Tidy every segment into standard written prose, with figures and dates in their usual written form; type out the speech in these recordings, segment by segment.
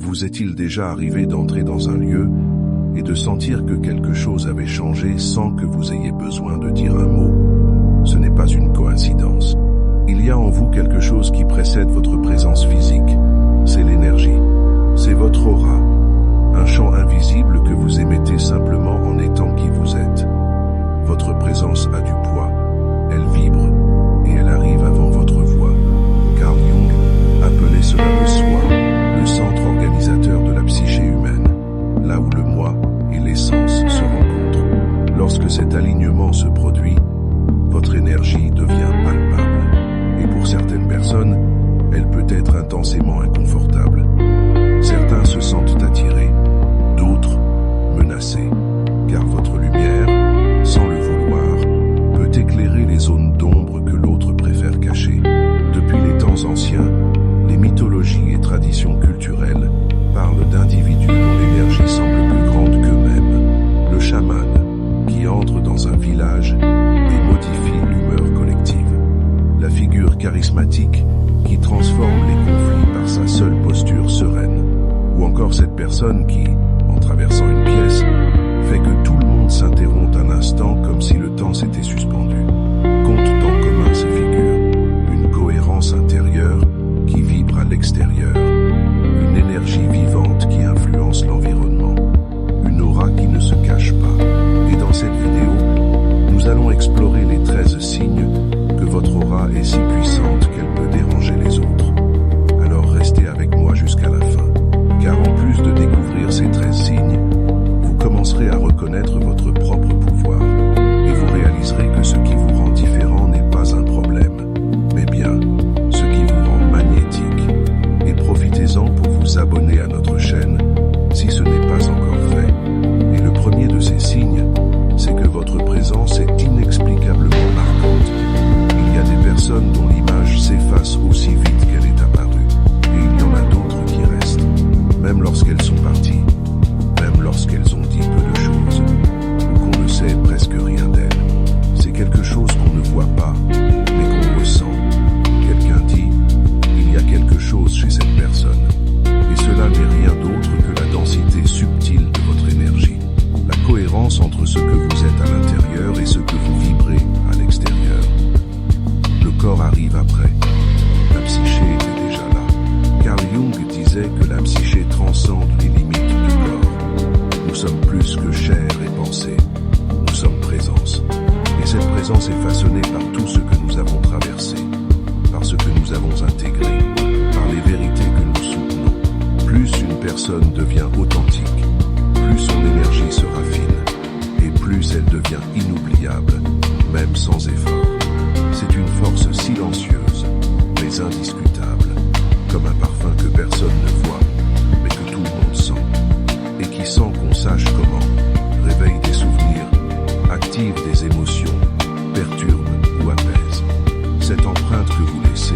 Vous est-il déjà arrivé d'entrer dans un lieu et de sentir que quelque chose avait changé sans que vous ayez besoin de dire un mot? Ce n'est pas une coïncidence. Il y a en vous quelque chose qui précède votre présence physique. C'est l'énergie. C'est votre aura. Un champ invisible que vous émettez simplement en étant qui vous êtes. Votre présence a du poids. Elle vibre et elle arrive avant votre voix. Carl Jung appelait cela le soi, le centre organisateur de la psyché humaine, là où le moi et l'essence se rencontrent. Lorsque cet alignement se produit, votre énergie devient palpable. Et pour certaines personnes, elle peut être intensément inconfortable. Certains se sentent attirés, d'autres menacés, car votre lumière, sans le vouloir, peut éclairer les zones d'ombre que l'autre préfère cacher. Depuis les temps anciens, les mythologies et traditions culturelles parlent d'individus dont l'énergie semble plus grande qu'eux-mêmes. Le chaman, qui entre dans un village et modifie l'humeur collective. La figure charismatique, qui transforme les conflits par sa seule posture sereine. Ou encore cette personne qui, en traversant une pièce, fait que tout le monde s'interrompt un instant comme si le temps s'était suspendu. Comptent en commun ces figures, une cohérence intérieure qui vibre à l'extérieur, une énergie vivante qui influence l'environnement, une aura qui ne se cache pas. Et dans cette vidéo, nous allons explorer les 13 signes que votre aura est si puissante qu'elle peut déranger les autres. Alors restez avec moi jusqu'à la fin, car en plus de découvrir ces 13 signes, vous commencerez à reconnaître votre propre pouvoir, et vous réaliserez que ce qui vous rend différent n'est pas un problème, mais bien ce qui vous rend magnétique. Et profitez-en pour vous abonner à notre chaîne, si ce n'est pas encore fait. Et le premier de ces signes, c'est que votre présence est inexplicablement marquante. Il y a des personnes dont l'image s'efface aussi vite qu'elle est apparue, et il y en a d'autres qui restent, même lorsqu'elles sont parties, même lorsqu'elles ont dit peu de choses, ou qu'on ne sait presque rien d'elles. C'est quelque chose qu'on ne voit pas, mais qu'on ressent. Quelqu'un dit, il y a quelque chose chez cette personne, et cela n'est rien d'autre que la densité subtile de votre énergie, la cohérence entre ce que vous êtes à l'intérieur et ce que vous vibrez à l'extérieur. Le corps arrive après. La psyché était déjà là. Carl Jung disait que la psyché transcende les limites du corps. Nous sommes plus que chair et pensée. Nous sommes présence. Et cette présence est façonnée par tout ce que nous avons traversé, par ce que nous avons intégré, par les vérités que nous soutenons. Plus une personne devient authentique, plus son énergie se raffine, et plus elle devient inoubliable, même sans effort. C'est une force silencieuse, mais indiscutable, comme un parfum que personne ne voit, mais que tout le monde sent, et qui, sans qu'on sache comment, réveille des souvenirs, active des émotions, perturbe ou apaise. Cette empreinte que vous laissez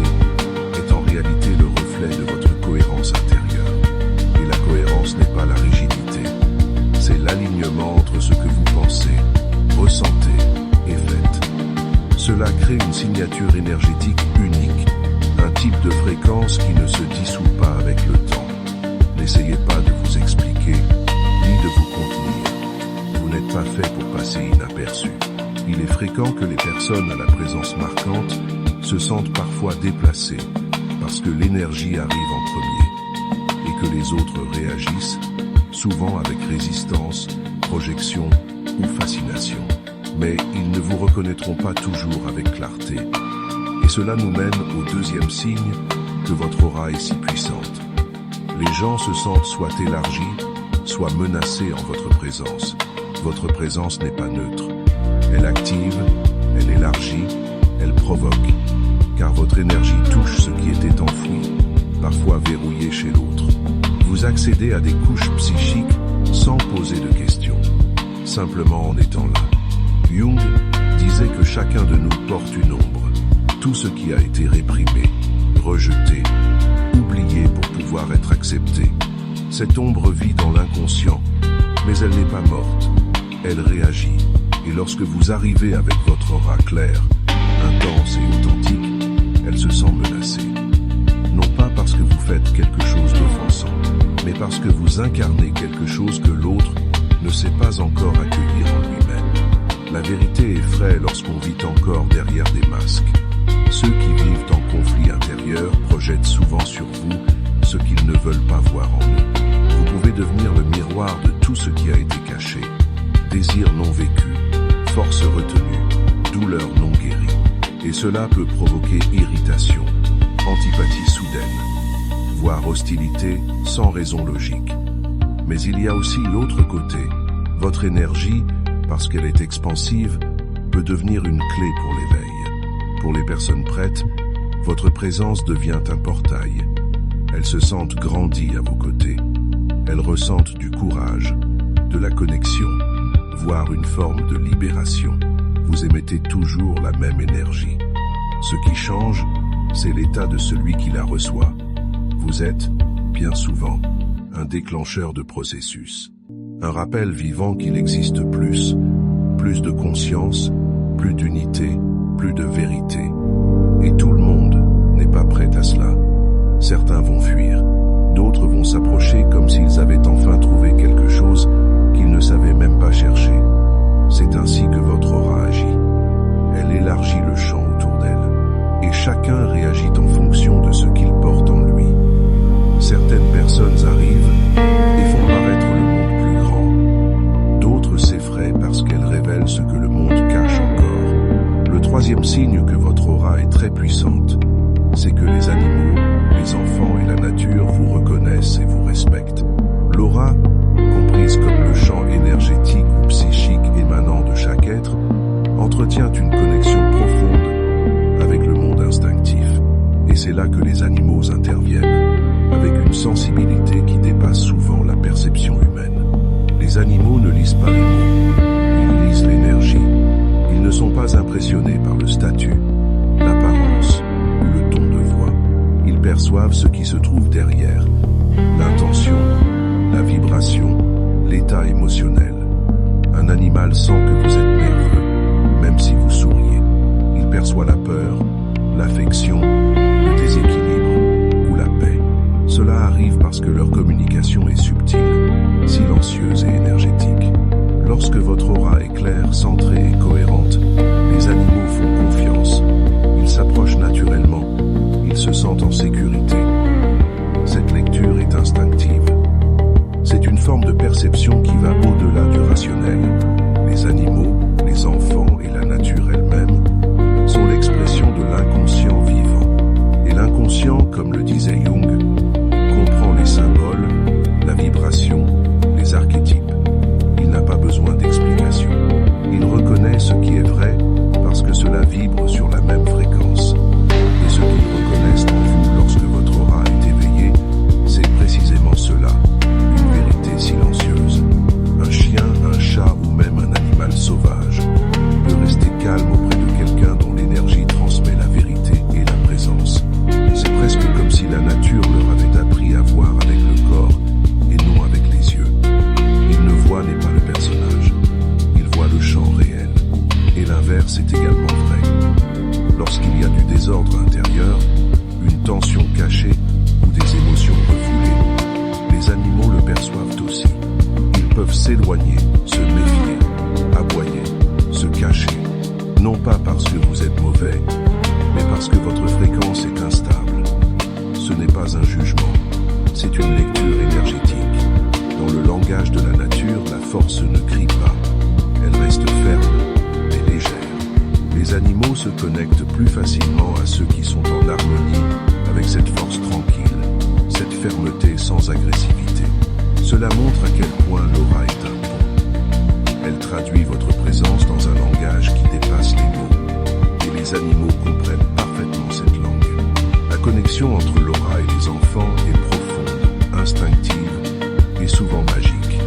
est en réalité le reflet de votre cohérence intérieure. Et la cohérence n'est pas la rigidité, c'est l'alignement entre ce que vous pensez, ressentez et faites. Cela crée une signature énergétique unique, un type de fréquence qui ne se dissout pas avec le temps. N'essayez pas de vous expliquer, ni de vous contenir. Vous n'êtes pas fait pour passer inaperçu. Il est fréquent que les personnes à la présence marquante se sentent parfois déplacées, parce que l'énergie arrive en premier, et que les autres réagissent, souvent avec résistance, projection ou fascination. Mais ils ne vous reconnaîtront pas toujours avec clarté. Et cela nous mène au deuxième signe que votre aura est si puissante. Les gens se sentent soit élargis, soit menacés en votre présence. Votre présence n'est pas neutre. Elle active, elle élargit, elle provoque. Car votre énergie touche ce qui était enfoui, parfois verrouillé chez l'autre. Vous accédez à des couches psychiques sans poser de questions, simplement en étant là. Jung disait que chacun de nous porte une ombre, tout ce qui a été réprimé, rejeté, oublié pour pouvoir être accepté. Cette ombre vit dans l'inconscient, mais elle n'est pas morte, elle réagit. Et lorsque vous arrivez avec votre aura claire, intense et authentique, elle se sent menacée. Non pas parce que vous faites quelque chose d'offensant, mais c'est parce que vous incarnez quelque chose que l'autre ne sait pas encore accueillir en lui-même. La vérité effraie lorsqu'on vit encore derrière des masques. Ceux qui vivent en conflit intérieur projettent souvent sur vous ce qu'ils ne veulent pas voir en eux. Vous pouvez devenir le miroir de tout ce qui a été caché. Désir non vécu, force retenue, douleur non guérie. Et cela peut provoquer irritation, antipathie soudaine, voire hostilité sans raison logique. Mais il y a aussi l'autre côté. Votre énergie, parce qu'elle est expansive, peut devenir une clé pour l'éveil. Pour les personnes prêtes, votre présence devient un portail. Elles se sentent grandies à vos côtés. Elles ressentent du courage, de la connexion, voire une forme de libération. Vous émettez toujours la même énergie. Ce qui change, c'est l'état de celui qui la reçoit. Vous êtes, bien souvent, un déclencheur de processus. Un rappel vivant qu'il existe plus de conscience, plus d'unité, plus de vérité. Et tout le monde n'est pas prêt à cela. Certains vont fuir, d'autres vont s'approcher comme s'ils avaient enfin trouvé quelque chose qu'ils ne savaient même pas chercher. C'est ainsi que votre aura agit. Elle élargit le champ autour d'elle, et chacun réagit en fonction de ce qu'il porte en lui. Certaines personnes arrivent et font paraître le monde plus grand. D'autres s'effraient parce qu'elles révèlent ce que le monde cache encore. Le troisième signe que votre aura est très puissante, c'est que les animaux, les enfants et la nature vous reconnaissent et vous respectent. L'aura, comprise comme le champ énergétique ou psychique émanant de chaque être, entretient une connexion profonde avec le monde instinctif. Et c'est là que les animaux interviennent, avec une sensibilité qui dépasse souvent la perception humaine. Les animaux ne lisent pas les mots, ils lisent l'énergie. Ils ne sont pas impressionnés par le statut, l'apparence ou le ton de voix. Ils perçoivent ce qui se trouve derrière, l'intention, la vibration, l'état émotionnel. Un animal sent que vous êtes nerveux, même si vous souriez. Il perçoit la peur, l'affection, le déséquilibre ou la paix. Cela arrive parce que leur communication est subtile, silencieuse et énergétique. Lorsque votre aura est claire, centrée et cohérente, les animaux font confiance. Ils s'approchent naturellement. Ils se sentent en sécurité. Cette lecture est instinctive. C'est une forme de perception qui va au-delà du rationnel. Les animaux, les enfants et la nature elle-même sont l'expression de l'inconscient vivant. Et l'inconscient, comme le disait Jung, comprend les symboles, la vibration, les archétypes. Il n'a pas besoin d'explication. Il reconnaît ce qui est vrai parce que cela vibre sur la même fréquence. Et ce qu'ils reconnaissent en vous lorsque votre aura est éveillée, c'est précisément cela, une vérité silencieuse. Un chien, un chat ou même un animal sauvage peut rester calme auprès de quelqu'un dont l'énergie transmet la vérité et la présence. C'est presque comme si la nature leur avait appris à voir avec le corps et non avec les yeux. Ils ne voient n'est pas le personnage, ils voient le champ réel. Et l'inverse est également vrai. Lorsqu'il y a du désordre intérieur, une tension cachée ou des émotions refoulées, les animaux le perçoivent aussi. Ils peuvent s'éloigner, se méfier, aboyer, se cacher. Non pas parce que vous êtes mauvais, mais parce que votre fréquence est instable. Ce n'est pas un jugement, c'est une lecture énergétique. Dans le langage de la nature, la force ne crie pas. Elle reste ferme, mais légère. Les animaux se connectent plus facilement à ceux qui sont en harmonie avec cette force tranquille, cette fermeté sans agressivité. Cela montre à quel point l'aura est un pont. Elle traduit votre présence dans un langage qui dépasse les mots. Et les animaux comprennent parfaitement cette langue. La connexion entre l'aura et les enfants est profonde, instinctive et souvent magique.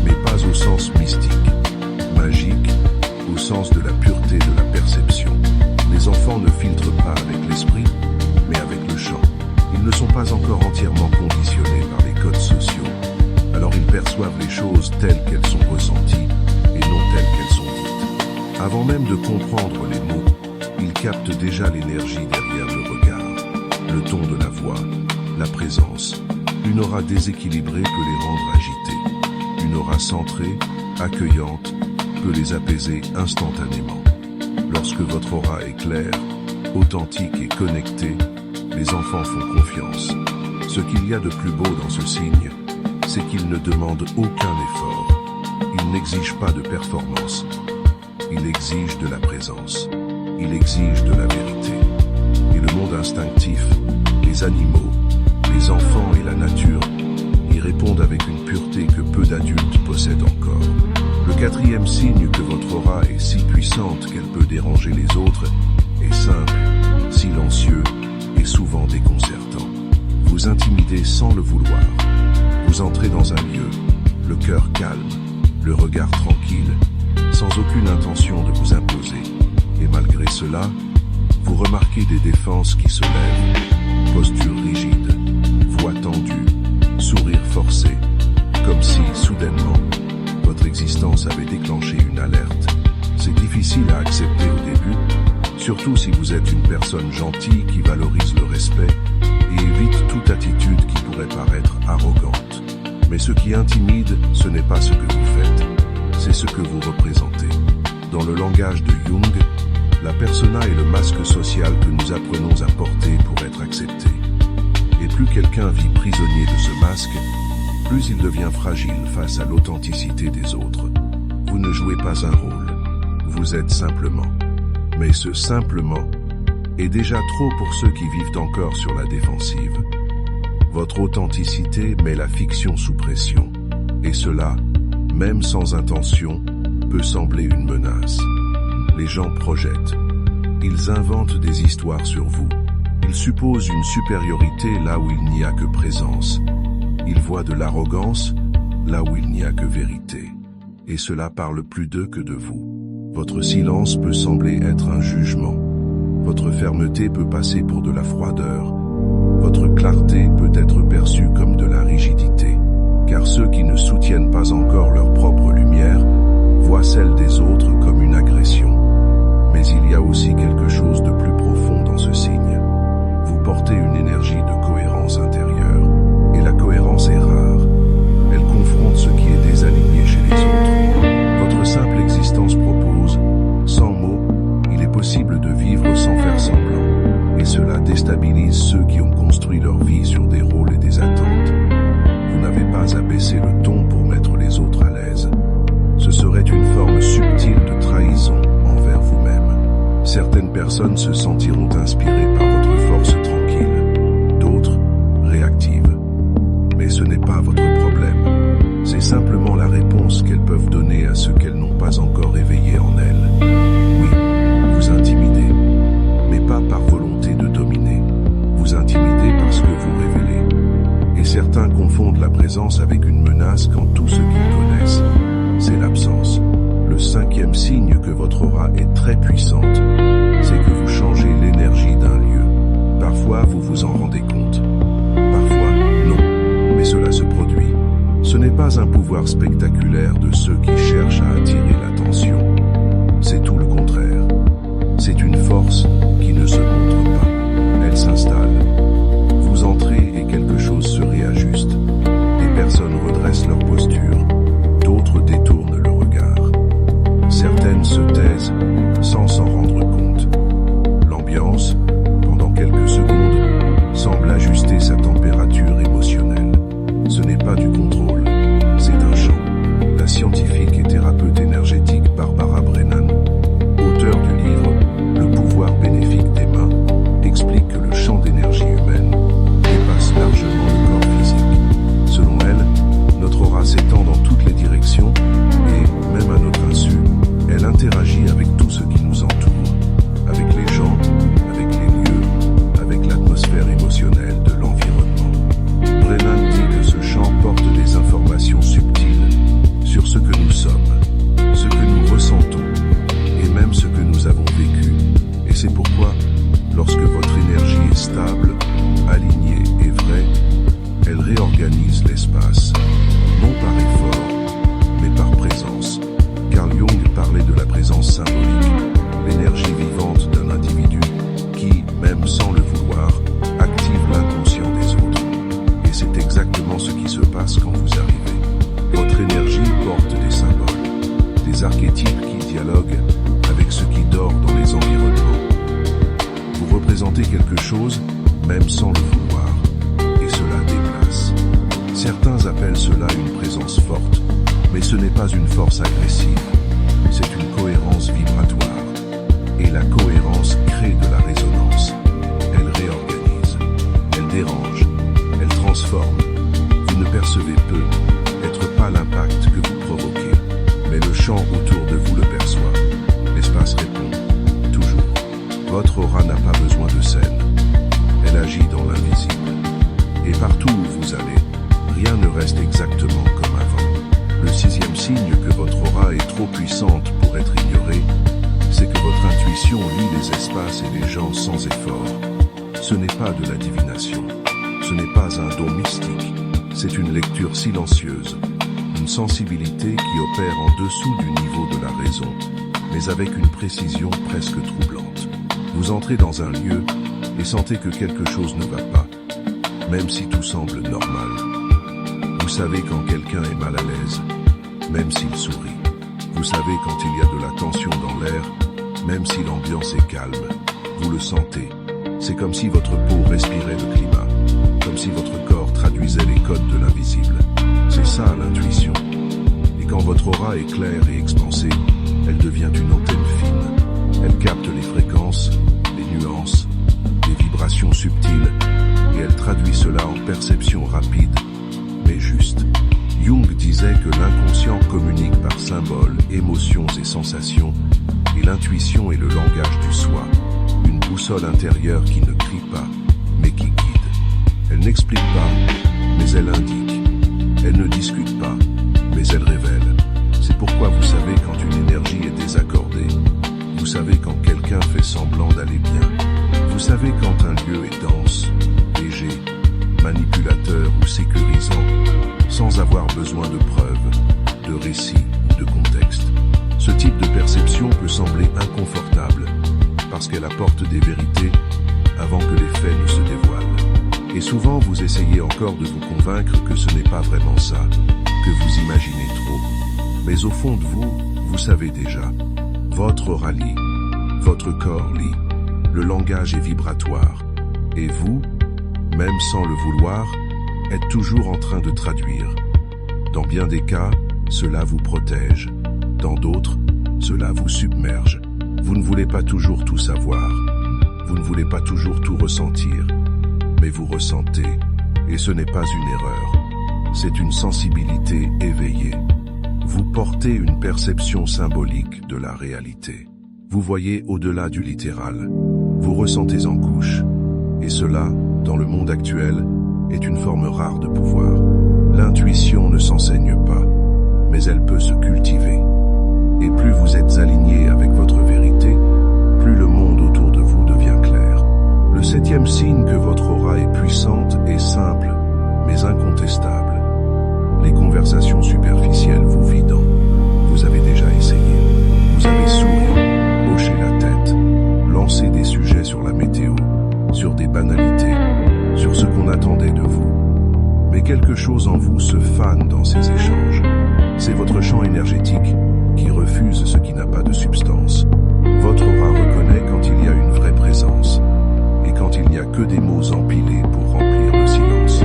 Mais pas au sens mystique. Magique au sens de la pureté de la perception. Les enfants ne filtrent pas avec l'esprit, mais avec le champ. Ils ne sont pas encore entièrement conditionnés par les codes sociaux. Alors ils perçoivent les choses telles qu'elles sont ressenties et non telles qu'elles sont dites. Avant même de comprendre les mots, ils captent déjà l'énergie derrière le regard, le ton de la voix, la présence. Une aura déséquilibrée peut les rendre agités. Une aura centrée, accueillante, peut les apaiser instantanément. Lorsque votre aura est claire, authentique et connectée, les enfants font confiance. Ce qu'il y a de plus beau dans ce signe, c'est qu'il ne demande aucun effort. Il n'exige pas de performance. Il exige de la présence. Il exige de la vérité. Et le monde instinctif, les animaux, les enfants et la nature y répondent avec une pureté que peu d'adultes possèdent encore. Le quatrième signe que votre aura est si puissante qu'elle peut déranger les autres est simple, silencieux et souvent déconcertant. Vous intimidez sans le vouloir. Vous entrez dans un lieu, le cœur calme, le regard tranquille, sans aucune intention de vous imposer. Et malgré cela, vous remarquez des défenses qui se lèvent, posture rigide, voix tendue, sourire forcé, comme si, soudainement, votre existence avait déclenché une alerte. C'est difficile à accepter au début, surtout si vous êtes une personne gentille qui valorise le respect et évite toute attitude qui pourrait paraître arrogante. Mais ce qui intimide, ce n'est pas ce que vous faites, c'est ce que vous représentez. Dans le langage de Jung, la persona est le masque social que nous apprenons à porter pour être accepté. Et plus quelqu'un vit prisonnier de ce masque, plus il devient fragile face à l'authenticité des autres. Vous ne jouez pas un rôle, vous êtes simplement. Mais ce simplement est déjà trop pour ceux qui vivent encore sur la défensive. Votre authenticité met la fiction sous pression, et cela, même sans intention, peut sembler une menace. Les gens projettent, ils inventent des histoires sur vous, ils supposent une supériorité là où il n'y a que présence, ils voient de l'arrogance là où il n'y a que vérité, et cela parle plus d'eux que de vous. Votre silence peut sembler être un jugement, votre fermeté peut passer pour de la froideur, votre clarté peut être perçue comme de la rigidité, car ceux qui ne soutiennent pas encore leur propre lumière voient celle des autres comme une agression. Mais il y a aussi quelque chose de plus profond dans ce signe. Vous portez une énergie de cohérence intérieure, et la cohérence est rare. Elle confronte ce qui est désaligné chez les autres. Votre simple existence propose, sans mots, il est possible de vivre sans faire semblant, et cela déstabilise ceux qui ont construit leur vie sur des rôles et des attentes. Vous n'avez pas à baisser le ton pour mettre les autres à l'aise. Ce serait une forme subtile de trahison envers vous-même. Certaines personnes se sentiront inspirées par votre force tranquille, d'autres réactives. Mais ce n'est pas votre problème. C'est simplement la réponse qu'elles peuvent donner à ceux qu'elles n'ont pas encore éveillé en elles. Oui, vous intimidez, mais pas par volonté de dominer. Vous intimidez parce que vous révélez. Et certains confondent la présence avec une menace quand tout ce qu'ils connaissent, c'est l'absence. Le cinquième signe que votre aura est très puissante, c'est que vous changez l'énergie d'un lieu. Parfois, vous vous en rendez compte. Parfois, non. Mais cela se produit. Ce n'est pas un pouvoir spectaculaire de ceux qui cherchent à attirer l'attention. C'est tout le contraire. C'est une force qui ne se montre pas. Elle s'installe. Vous entrez et quelque chose se réajuste. Des personnes redressent leur posture. D'autres détournent le regard. Certaines se taisent sans s'en rendre compte. L'ambiance, pendant quelques secondes, semble ajuster sa température émotionnelle. Ce n'est pas du contrôle, c'est un chant. La scientifique et thérapeute énergétique Barbara Brennan, auteure du livre « Le pouvoir bénéfique des mains », explique que le champ d'énergie humaine dépasse largement le corps physique. Selon elle, notre aura s'étend dans toutes les directions et, même à notre insu, elle interagit avec tout ce qui nous entoure, avec les gens, avec les lieux, avec l'atmosphère émotionnelle de l'environnement. Brennan dit que ce champ porte des informations subtiles sur ce que nous sommes, ce que nous ressentons vous arrivez. Votre énergie porte des symboles, des archétypes qui dialoguent avec ce qui dort dans les environnements. Vous représentez quelque chose, même sans le vouloir, et cela déplace. Certains appellent cela une présence forte, mais ce n'est pas une force agressive, c'est une cohérence vibratoire. Et la cohérence crée de la résonance. Elle réorganise, elle dérange, elle transforme. Vous ne percevez peut-être pas l'impact que vous provoquez, mais le champ autour de vous le perçoit. L'espace répond, toujours. Votre aura n'a pas besoin de scène. Elle agit dans l'invisible. Et partout où vous allez, rien ne reste exactement comme avant. Le sixième signe que votre aura est trop puissante pour être ignorée, c'est que votre intuition lit les espaces et les gens sans effort. Ce n'est pas de la divination, ce n'est pas un don mystique, c'est une lecture silencieuse, une sensibilité qui opère en dessous du niveau de la raison, mais avec une précision presque troublante. Vous entrez dans un lieu et sentez que quelque chose ne va pas, même si tout semble normal. Vous savez quand quelqu'un est mal à l'aise, même s'il sourit. Vous savez quand il y a de la tension dans l'air, même si l'ambiance est calme. Vous le sentez. C'est comme si votre peau respirait le climat, comme si votre corps traduisait les codes de l'invisible. C'est ça l'intuition. Et quand votre aura est claire et expansée, elle devient une antenne fine. Elle capte les fréquences, les nuances, les vibrations subtiles, et elle traduit cela en perception rapide, mais juste. Jung disait que l'inconscient communique par symboles, émotions et sensations, et l'intuition est le langage du soi, une boussole intérieure qui ne crie pas, mais qui guide. Elle n'explique pas, mais elle indique. Elle ne discute pas, mais elle révèle. C'est pourquoi vous savez quand une énergie est désaccordée. Vous savez quand quelqu'un fait semblant d'aller bien. Vous savez quand un lieu est dense, léger, manipulateur ou sécurisant, sans avoir besoin de preuves, de récits ou de contexte. Ce type de perception peut sembler inconfortable, parce qu'elle apporte des vérités avant que les faits ne se dévoilent. Et souvent vous essayez encore de vous convaincre que ce n'est pas vraiment ça, que vous imaginez trop. Mais au fond de vous, vous savez déjà. Votre aura lit, votre corps lit, le langage est vibratoire. Et vous, même sans le vouloir, êtes toujours en train de traduire. Dans bien des cas, cela vous protège. Dans d'autres, cela vous submerge. Vous ne voulez pas toujours tout savoir. Vous ne voulez pas toujours tout ressentir. Mais vous ressentez, et ce n'est pas une erreur. C'est une sensibilité éveillée. Vous portez une perception symbolique de la réalité. Vous voyez au-delà du littéral. Vous ressentez en couche. Et cela, dans le monde actuel, est une forme rare de pouvoir. L'intuition ne s'enseigne pas, mais elle peut se cultiver. Et plus vous êtes aligné avec votre vérité, plus le monde autour de vous devient clair. Le septième signe que votre aura est puissante est simple, mais incontestable. Les conversations superficielles vous vident. Vous avez déjà essayé. Vous avez souri, hoché la tête, lancé des sujets sur la météo, sur des banalités, sur ce qu'on attendait de vous. Mais quelque chose en vous se fane dans ces échanges. C'est votre champ énergétique qui refuse ce qui n'a pas de substance. Votre aura reconnaît quand il y a une vraie présence, et quand il n'y a que des mots empilés pour remplir le silence.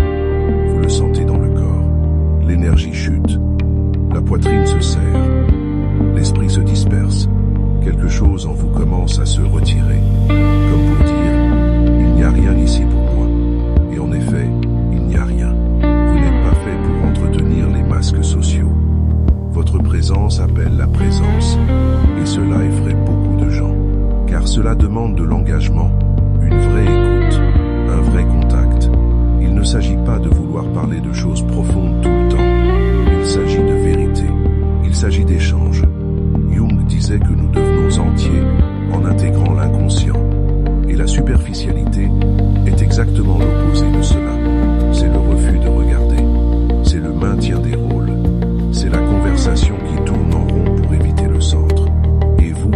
Vous le sentez dans le corps. L'énergie chute, la poitrine se serre, l'esprit se disperse. Quelque chose en vous commence à se retirer, comme pour dire « il n'y a rien ici pour moi ». Et en effet, il n'y a rien. Vous n'êtes pas fait pour entretenir les masques sociaux. Votre présence appelle la présence, et cela effraie beaucoup de gens. Car cela demande de l'engagement, une vraie écoute, un vrai contact. Il ne s'agit pas de vouloir parler de choses profondes tout le temps. Il s'agit de vérité. Il s'agit d'échange. Jung disait que nous devenons entiers en intégrant l'inconscient. Et la superficialité est exactement l'opposé de cela. C'est le refus de regarder. C'est le maintien des rôles. C'est la conversation qui tourne en rond pour éviter le centre. Et vous,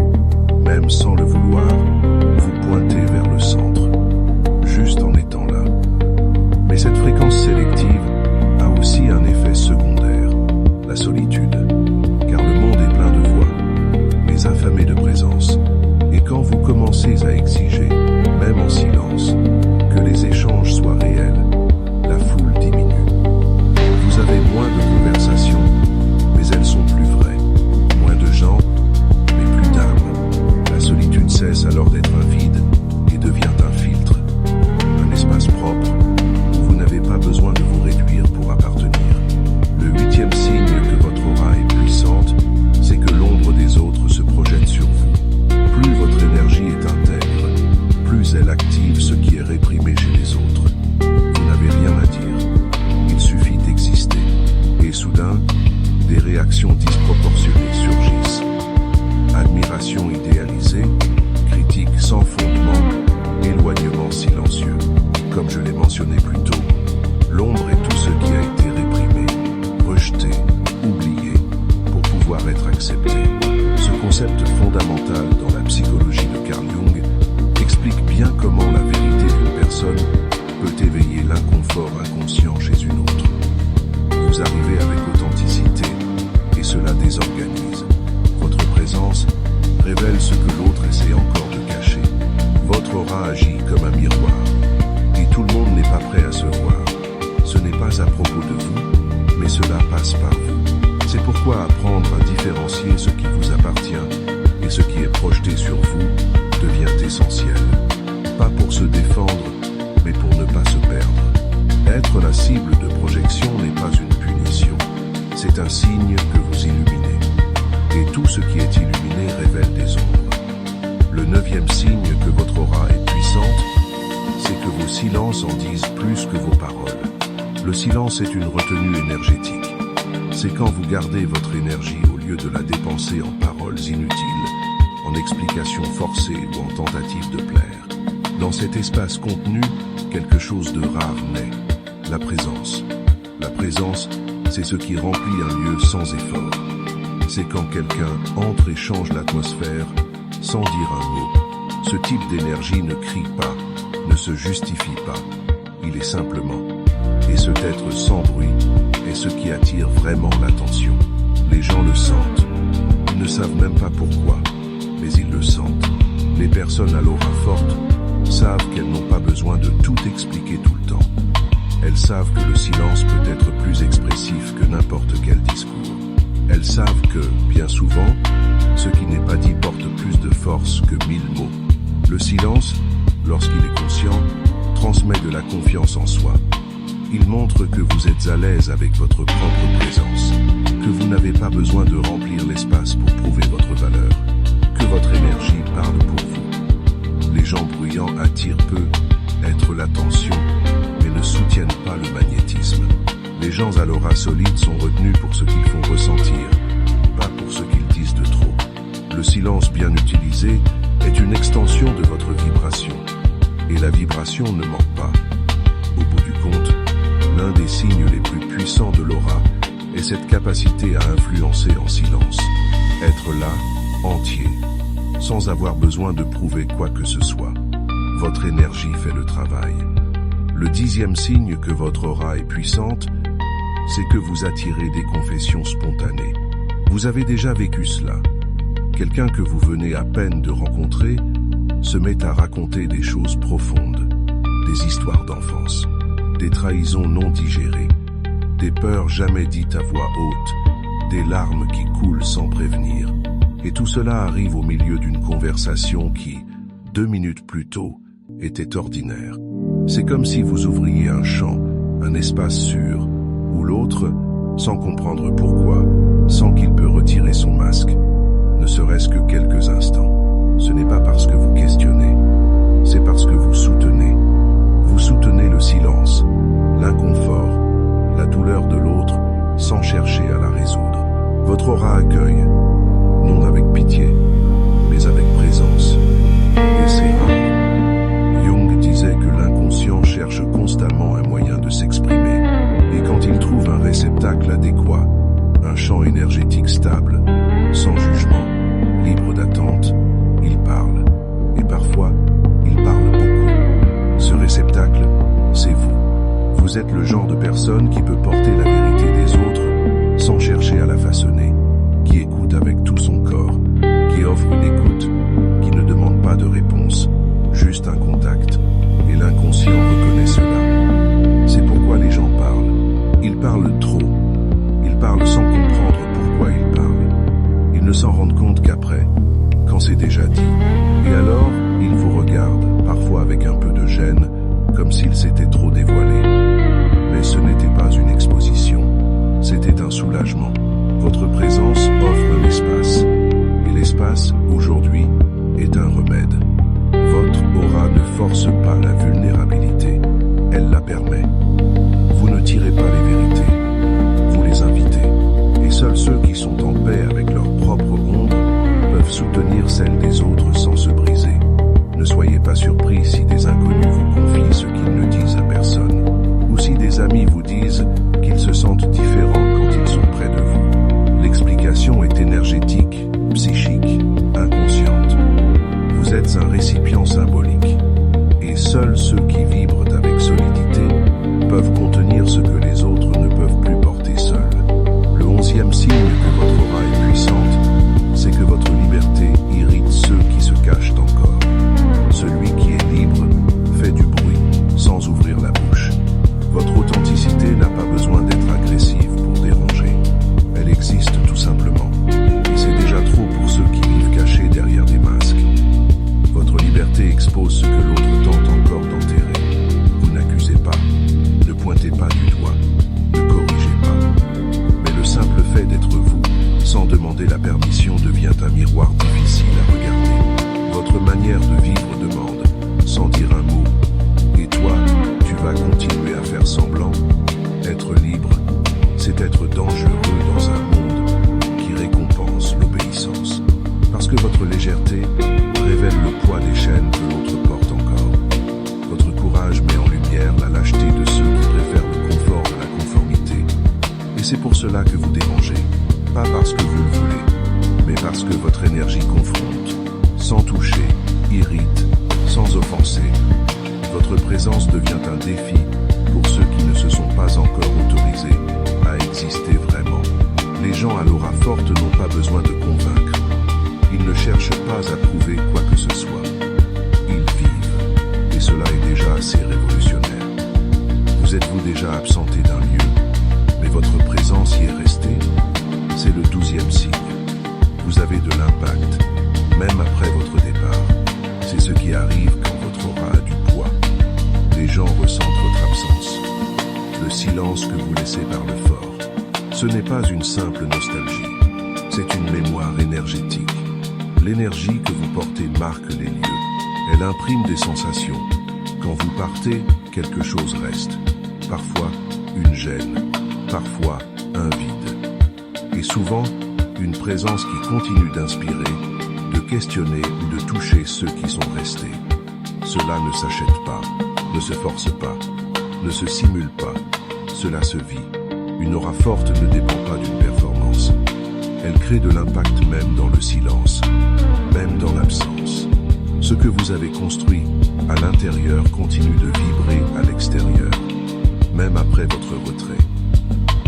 même sans le vouloir, vous pointez vers le réactions disproportionnées surgissent. Admiration idéalisée, critique sans fondement, éloignement silencieux. Comme je l'ai mentionné plus tôt, l'ombre est tout ce qui a été réprimé, rejeté, oublié, pour pouvoir être accepté. Ce concept fondamental dans la psychologie de Carl Jung explique bien comment la vérité d'une personne peut éveiller l'inconfort inconscient chez une autre. Vous arrivez avec authenticité et cela désorganise. Votre présence révèle ce que l'autre essaie encore de cacher. Votre aura agit comme un miroir et tout le monde n'est pas prêt à se voir. Ce n'est pas à propos de vous, mais cela passe par vous. C'est pourquoi apprendre à différencier ce qui vous appartient et ce qui est projeté sur vous devient essentiel. Pas pour se défendre, mais pour ne pas se perdre. Être la cible de projection n'est pas une punition, c'est un signe que vous illuminez. Et tout ce qui est illuminé révèle des ombres. Le 9e signe que votre aura est puissante, c'est que vos silences en disent plus que vos paroles. Le silence est une retenue énergétique. C'est quand vous gardez votre énergie au lieu de la dépenser en paroles inutiles, en explications forcées ou en tentatives de plaire. Dans cet espace contenu, quelque chose de rare naît. La présence. La présence, c'est ce qui remplit un lieu sans effort. C'est quand quelqu'un entre et change l'atmosphère sans dire un mot. Ce type d'énergie ne crie pas, ne se justifie pas. Il est simplement. Et cet être sans bruit est ce qui attire vraiment l'attention. Les gens le sentent. Ils ne savent même pas pourquoi, mais ils le sentent. Les personnes à l'aura forte savent qu'elles n'ont pas besoin de tout expliquer tout le temps. Elles savent que le silence peut être plus expressif que n'importe quel discours. Elles savent que, bien souvent, ce qui n'est pas dit porte plus de force que 1000 mots. Le silence, lorsqu'il est conscient, transmet de la confiance en soi. Il montre que vous êtes à l'aise avec votre propre présence, que vous n'avez pas besoin de remplir l'espace pour prouver votre valeur, que votre énergie parle pour vous. Les gens bruyants attirent peu, être l'attention, mais ne soutiennent pas le magnétisme. Les gens à l'aura solide sont retenus pour ce qu'ils font ressentir, pas pour ce qu'ils disent de trop. Le silence bien utilisé est une extension de votre vibration, et la vibration ne ment pas. Au bout du compte, l'un des signes les plus puissants de l'aura est cette capacité à influencer en silence, être là, entier, sans avoir besoin de prouver quoi que ce soit. Votre énergie fait le travail. Le 10e signe que votre aura est puissante, c'est que vous attirez des confessions spontanées. Vous avez déjà vécu cela. Quelqu'un que vous venez à peine de rencontrer se met à raconter des choses profondes, des histoires d'enfance, des trahisons non digérées, des peurs jamais dites à voix haute, des larmes qui coulent sans prévenir. Et tout cela arrive au milieu d'une conversation qui, 2 minutes plus tôt, était ordinaire. C'est comme si vous ouvriez un champ, un espace sûr, où l'autre, sans comprendre pourquoi, sent qu'il peut retirer son masque, ne serait-ce que quelques instants. Ce n'est pas parce que vous questionnez, c'est parce que vous soutenez. Vous soutenez le silence, l'inconfort, la douleur de l'autre, sans chercher à la résoudre. Votre aura accueille, non avec pitié, mais avec présence. Et c'est rare. Jung disait que l'inconscient cherche constamment un moyen de s'exprimer. Et quand il trouve un réceptacle adéquat, un champ énergétique stable, sans jugement, libre d'attente, il parle. Et parfois, il parle beaucoup. Ce réceptacle, c'est vous. Vous êtes le genre de personne qui peut porter la vérité des autres sans chercher à la façonner, qui écoute avec tout son corps, qui offre une écoute, qui ne demande pas de réponse, juste un contact. Et l'inconscient reconnaît cela. C'est pourquoi les gens parlent. Ils parlent trop. Ils parlent sans comprendre pourquoi ils parlent. Ils ne s'en rendent compte qu'après, quand c'est déjà dit. Et alors, ils vous regardent, parfois avec un peu de gêne, comme s'ils s'étaient trop dévoilés. Mais ce n'était pas une exposition, c'était un soulagement. Votre présence offre l'espace. Et l'espace, aujourd'hui, est un remède. Votre aura ne force pas la vulnérabilité, elle la permet. Vous ne tirez pas les vérités, vous les invitez. Et seuls ceux qui demander la permission devient un miroir difficile à regarder. Votre manière de vivre demande, sans dire un mot. Et toi, tu vas continuer à faire semblant. Être libre, c'est être dangereux dans un monde qui récompense l'obéissance. Parce que votre légèreté révèle le poids des chaînes que l'autre porte encore. Votre courage met en lumière la lâcheté de ceux qui préfèrent le confort à la conformité. Et c'est pour cela que vous dérangez. Pas parce que vous le voulez, mais parce que votre énergie confronte, sans toucher, irrite, sans offenser. Votre présence devient un défi pour ceux qui ne se sont pas encore autorisés à exister vraiment. Les gens à l'aura forte n'ont pas besoin de convaincre. Ils ne cherchent pas à prouver quoi que ce soit. Ils vivent, et cela est déjà assez révolutionnaire. Vous êtes-vous déjà absenté d'un lieu, mais votre présence y est restée? C'est le 12e signe. Vous avez de l'impact, même après votre départ. C'est ce qui arrive quand votre aura a du poids. Les gens ressentent votre absence. Le silence que vous laissez parle fort. Ce n'est pas une simple nostalgie. C'est une mémoire énergétique. L'énergie que vous portez marque les lieux. Elle imprime des sensations. Quand vous partez, quelque chose reste. Parfois, une gêne. Parfois, un vide. Et souvent, une présence qui continue d'inspirer, de questionner ou de toucher ceux qui sont restés. Cela ne s'achète pas, ne se force pas, ne se simule pas. Cela se vit. Une aura forte ne dépend pas d'une performance. Elle crée de l'impact même dans le silence, même dans l'absence. Ce que vous avez construit à l'intérieur continue de vibrer à l'extérieur, même après votre retrait.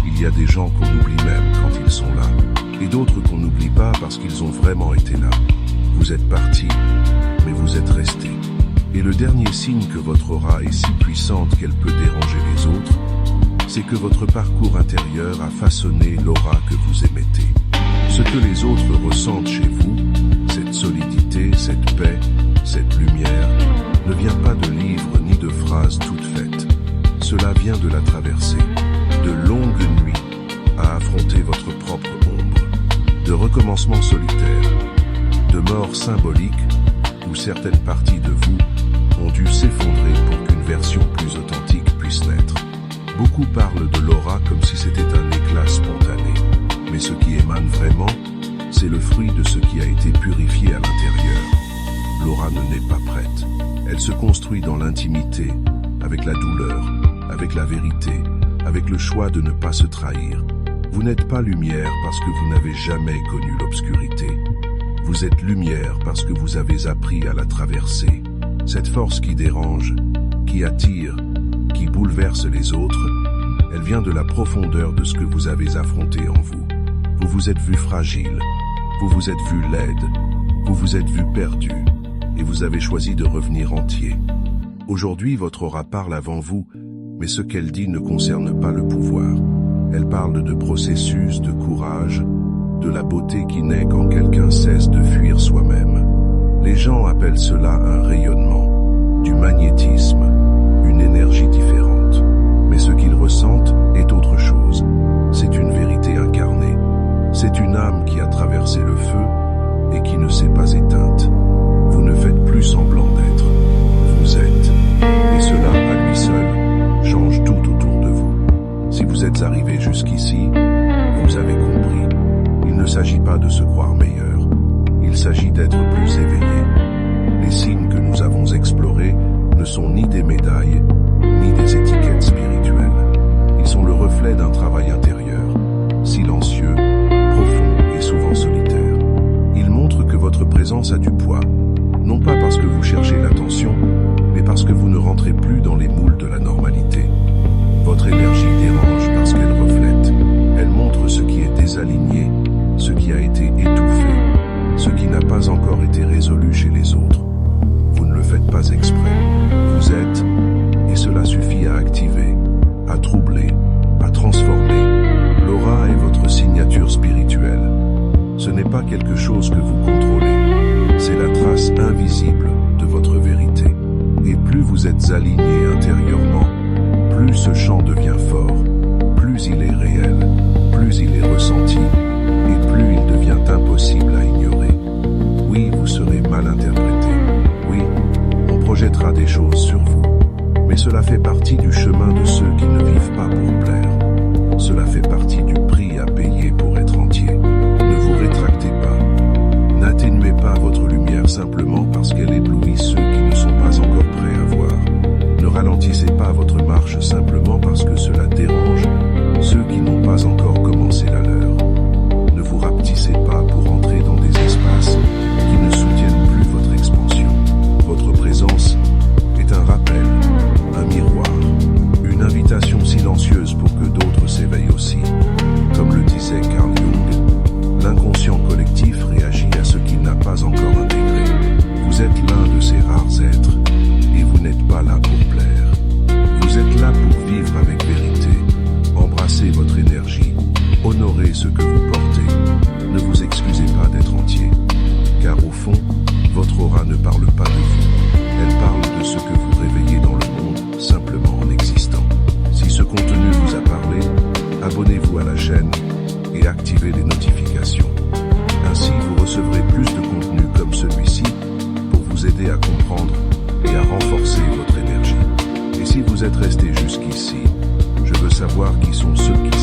Il y a des gens qu'on oublie même quand ils sont là, et d'autres qu'on n'oublie pas parce qu'ils ont vraiment été là. Vous êtes partis, mais vous êtes restés. Et le dernier signe que votre aura est si puissante qu'elle peut déranger les autres, c'est que votre parcours intérieur a façonné l'aura que vous émettez. Ce que les autres ressentent chez vous, cette solidité, cette paix, cette lumière, ne vient pas de livres ni de phrases toutes faites. Cela vient de la traversée, de longues nuits à affronter votre propre ombre, de recommencements solitaires, de morts symboliques où certaines parties de vous ont dû s'effondrer pour qu'une version plus authentique puisse naître. Beaucoup parlent de l'aura comme si c'était un éclat spontané, mais ce qui émane vraiment, c'est le fruit de ce qui a été purifié à l'intérieur. L'aura ne naît pas prête. Elle se construit dans l'intimité, avec la douleur, avec la vérité, avec le choix de ne pas se trahir. Vous n'êtes pas lumière parce que vous n'avez jamais connu l'obscurité. Vous êtes lumière parce que vous avez appris à la traverser. Cette force qui dérange, qui attire, qui bouleverse les autres, elle vient de la profondeur de ce que vous avez affronté en vous. Vous vous êtes vu fragile, vous vous êtes vu laide, vous vous êtes vu perdu, et vous avez choisi de revenir entier. Aujourd'hui, votre aura parle avant vous, mais ce qu'elle dit ne concerne pas le pouvoir. Elle parle de processus, de courage, de la beauté qui naît quand quelqu'un cesse de fuir soi-même. Les gens appellent cela un rayonnement, du magnétisme, une énergie différente. Mais ce qu'ils ressentent est autre chose. C'est une vérité incarnée. C'est une âme qui a traversé le feu et qui ne s'est pas éteinte. Vous ne faites plus semblant d'être. Vous êtes. Et cela, à lui seul, change tout autour de vous. Si vous êtes arrivé jusqu'ici, vous avez compris. Il ne s'agit pas de se croire meilleur. Il s'agit d'être plus éveillé. Les signes que nous avons explorés ne sont ni des médailles, ni des étiquettes spirituelles. Ils sont le reflet d'un travail intérieur, silencieux, profond et souvent solitaire. Ils montrent que votre présence a du poids, non pas parce que vous cherchez l'attention, mais parce que vous ne rentrez plus dans les moules de la normalité. Votre énergie dérange parce qu'elle reflète. Elle montre ce qui est désaligné, ce qui a été étouffé, ce qui n'a pas encore été résolu chez les autres. Vous ne le faites pas exprès. Vous êtes, et cela suffit à activer, à troubler, à transformer. L'aura est votre signature spirituelle. Ce n'est pas quelque chose que vous contrôlez. C'est la trace invisible de votre vérité. Et plus vous êtes aligné intérieurement, plus ce chant devient fort, plus il est réel, plus il est ressenti, et plus il devient Cela fait partie du chemin de ceux qui ne vivent pas pour plaire. Cela fait partie du prix à payer pour être entier. Ne vous rétractez pas. N'atténuez pas votre lumière simplement parce qu'elle éblouit ceux qui ne sont pas encore prêts à voir. Ne ralentissez pas votre marche simplement parce que cela dérange ceux qui n'ont pas encore commencé la leur. Ne vous rapetissez pas pour entrer dans des espaces qui ne soutiennent plus votre expansion. Votre présence est un rappel, un miroir, une invitation silencieuse pour que d'autres s'éveillent aussi. Comme le disait Carl Jung, l'inconscient collectif réagit à ce qu'il n'a pas encore intégré. Vous êtes l'un de ces rares êtres, et vous n'êtes pas là pour plaire. Vous êtes là pour vivre avec vérité. Embrassez votre énergie, honorez ce que vous portez. Ne vous excusez pas d'être entier, car au fond, votre aura ne parle pas de vous. Elle parle de ce que vous réveillez dans le monde, simplement en existant. Si ce contenu vous a parlé, abonnez-vous à la chaîne et activez les notifications. Ainsi, vous recevrez plus de contenu comme celui-ci pour vous aider à comprendre et à renforcer votre énergie. Et si vous êtes resté jusqu'ici, je veux savoir qui sont ceux qui